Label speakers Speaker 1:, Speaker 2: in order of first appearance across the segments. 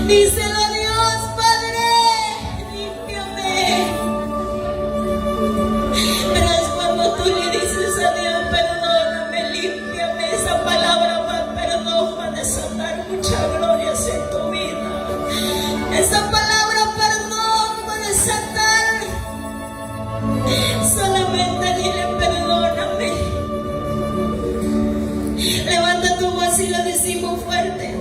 Speaker 1: Díselo a Dios, Padre, límpiame. Pero es cuando tú le dices a Dios, perdóname, límpiame, esa palabra más perdón va a desatar muchas glorias en tu vida. Esa palabra perdón va a desatar. Solamente dile perdóname. Levanta tu voz y lo decimos fuerte.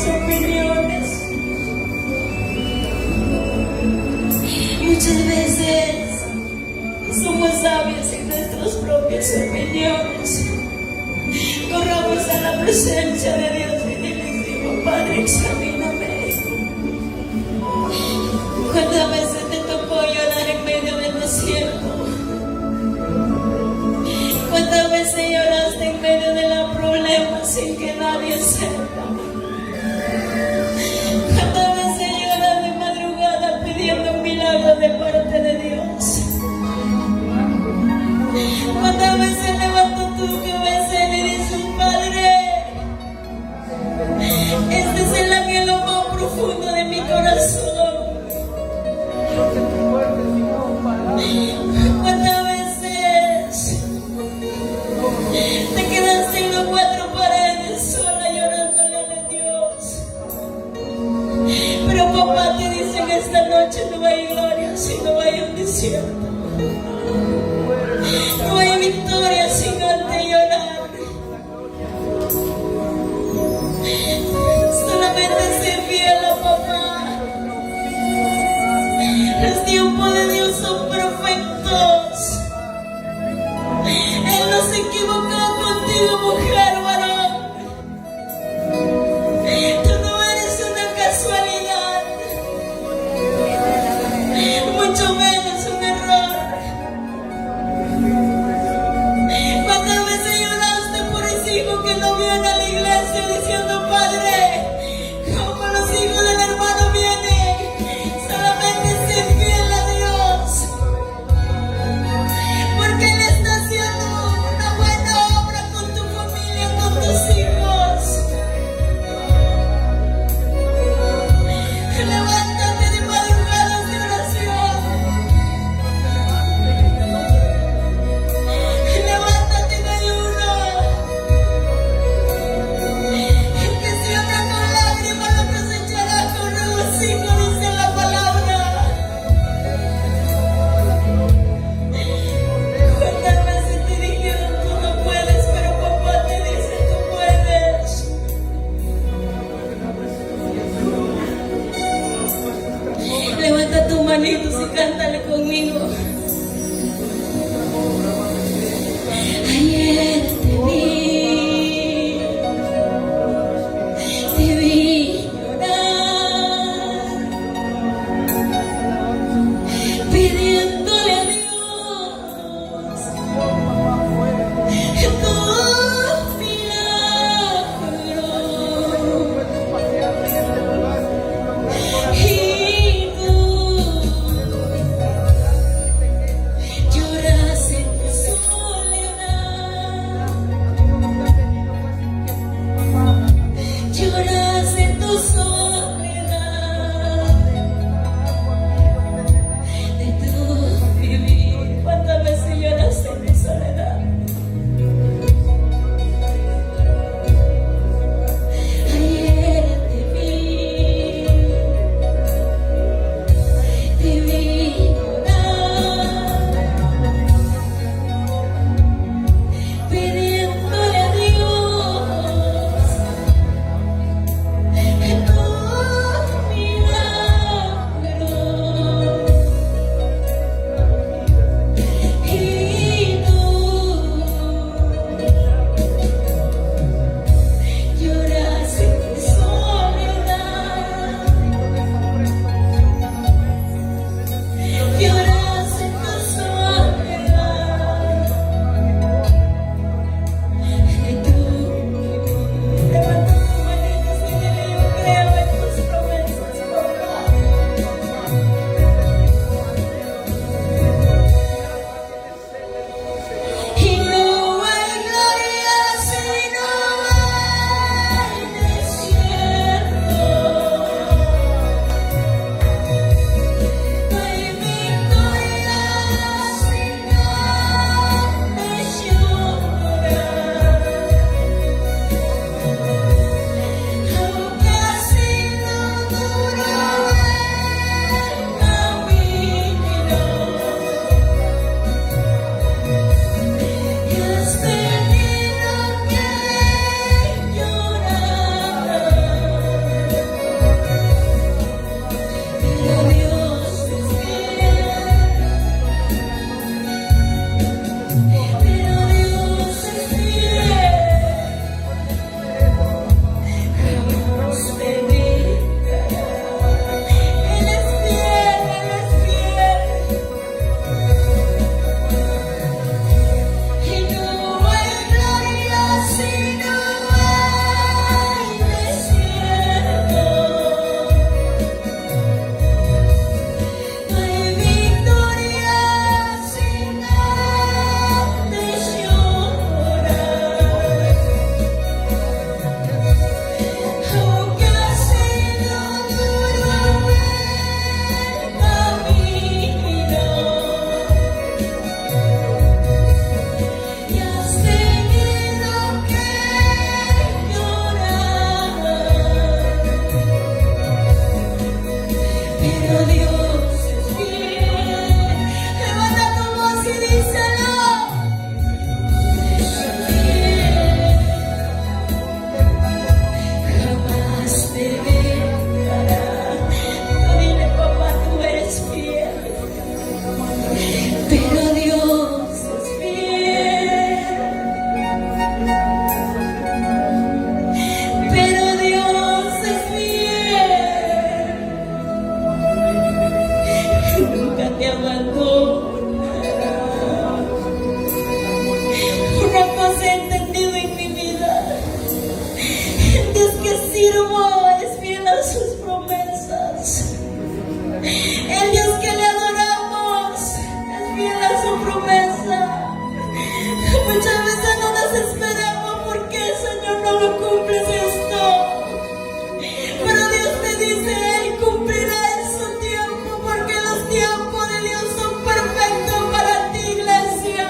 Speaker 1: nuestras opiniones. Muchas veces somos sabios en nuestras propias opiniones. Corramos a la presencia de Dios y le decimos: Padre, examíname. ¿Cuántas veces te tocó llorar en medio del desierto? ¿Cuántas veces lloraste en medio de los problemas sin que nadie sepa? ¿Cuántas veces lloras de madrugada pidiendo un milagro de parte de Dios? ¿Cuántas veces levantas tu cabeza y le dices: Padre, este es el anhelo más profundo de mi corazón? ¿Cuántas veces te quedaste en las cuatro paredes sola llorándole a Dios? Pero papá te dice en esta noche: no hay gloria si no hay un desierto. No hay victoria sin antes llorar. Solamente sé fiel a papá. Los tiempos de Dios son perfectos. Él no se equivocó contigo, mujer, varón. Tú no eres una casualidad, mucho menos un error. ¿Cuántas veces lloraste por ese hijo que no viene a la iglesia diciendo: Padre, como los hijos del hermano vienen? Solamente sé fiel a Dios, porque Él está haciendo una buena obra con tu familia, con tus hijos. Levántate de madrugadas de oración. Levántate en ayuno. El que siembra con lágrimas lo cosechará con regocijo, dice la palabra. ¿Cuántas veces te dijeron: tú no puedes? Pero papá te dice: tú puedes. Levanta tus manitos y cántale conmigo. Ayer te vi llorar, pidiéndole a Dios tu milagro. Y tú dice Él cumplirá en su tiempo, porque los tiempos de Dios son perfectos para ti, iglesia.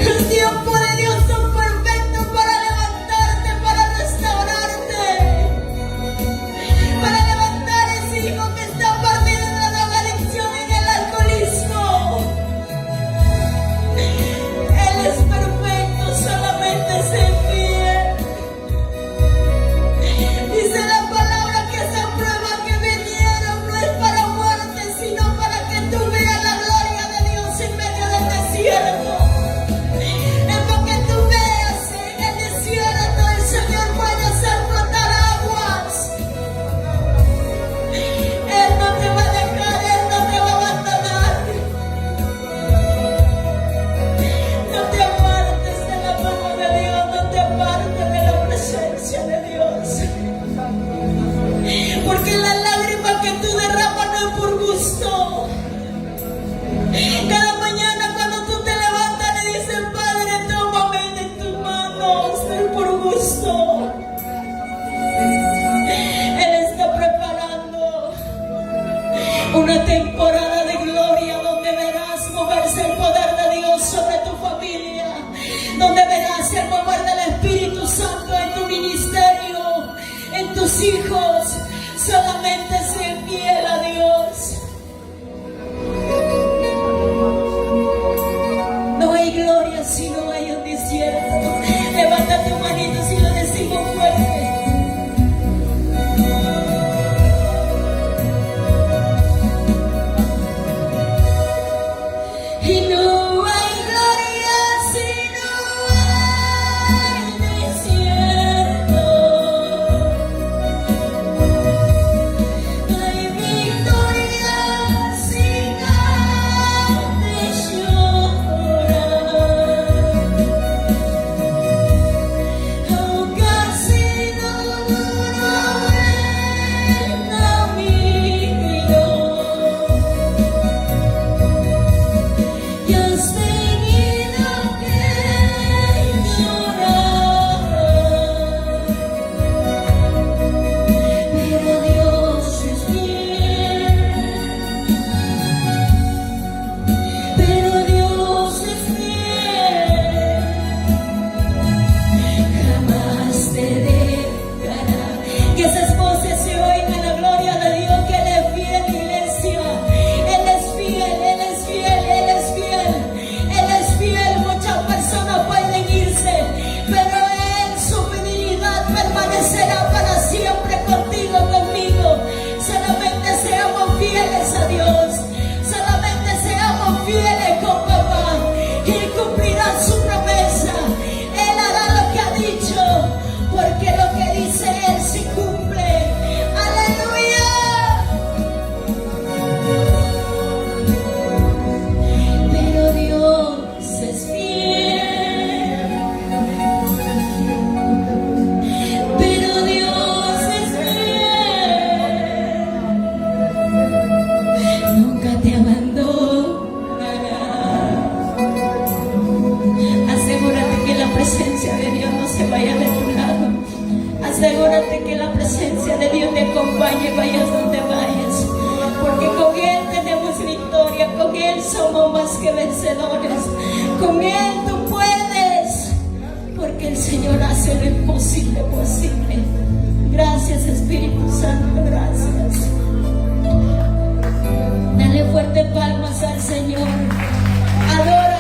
Speaker 1: Los tiempos de Dios son perfectos para levantarte, para restaurarte, para levantar ese hijo que está perdido en la drogadicción y en el alcoholismo. Él es perfecto, solamente sé fiel. Dice la palabra que esa prueba que vinieron no es para muerte, sino para que tú veas la gloria de Dios en medio del desierto. Es para que tú veas en el desierto el Señor puede hacer flotar aguas. Él no te va a dejar, Él no te va a abandonar. No te apartes de la mano de Dios, no te apartes de la presencia de Dios. Porque la lágrima que tú derramas no es por gusto. Cada mañana cuando tú te levantas le dices, Padre, tómame de tus manos, no es por gusto. Él está preparando una temporada de gloria donde verás moverse el poder de Dios sobre tu familia, donde verás el mover del Espíritu Santo en tu ministerio, en tus hijos. Solamente sé fiel a Dios. No hay gloria si no hay un desierto. Levanta tu manito si lo decimos fuerte. Y no hay gloria si no hay desierto. No hay victoria sin antes llorar. Aunque así no dura el camino, y has tenido que llorar, pero Dios es fiel, pero Dios es fiel, jamás te dejará. Que esas voces se oigan, la gloria de Dios, que Él es fiel, iglesia. Él es fiel, Él es fiel, Él es fiel, Él es fiel. Muchas personas pueden irse, pero Él, su fidelidad permanecerá para siempre contigo, conmigo. Solamente seamos fieles a Dios, solamente seamos fieles con papá. Él cumplirá su promesa, Él hará lo que ha dicho, porque lo que dice Él se cumple. ¡Aleluya! Pero Dios es fiel, pero Dios es fiel, nunca te abandonará. Asegúrate que la presencia de Dios no se vaya de tu lado. Asegúrate que la presencia de Dios te acompañe, vayas donde vayas. Porque con Él tenemos victoria, con Él somos más que vencedores. Con Él tú puedes, porque el Señor hace lo imposible posible. Gracias, Espíritu Santo, gracias. Dale fuerte palmas al Señor. Adora.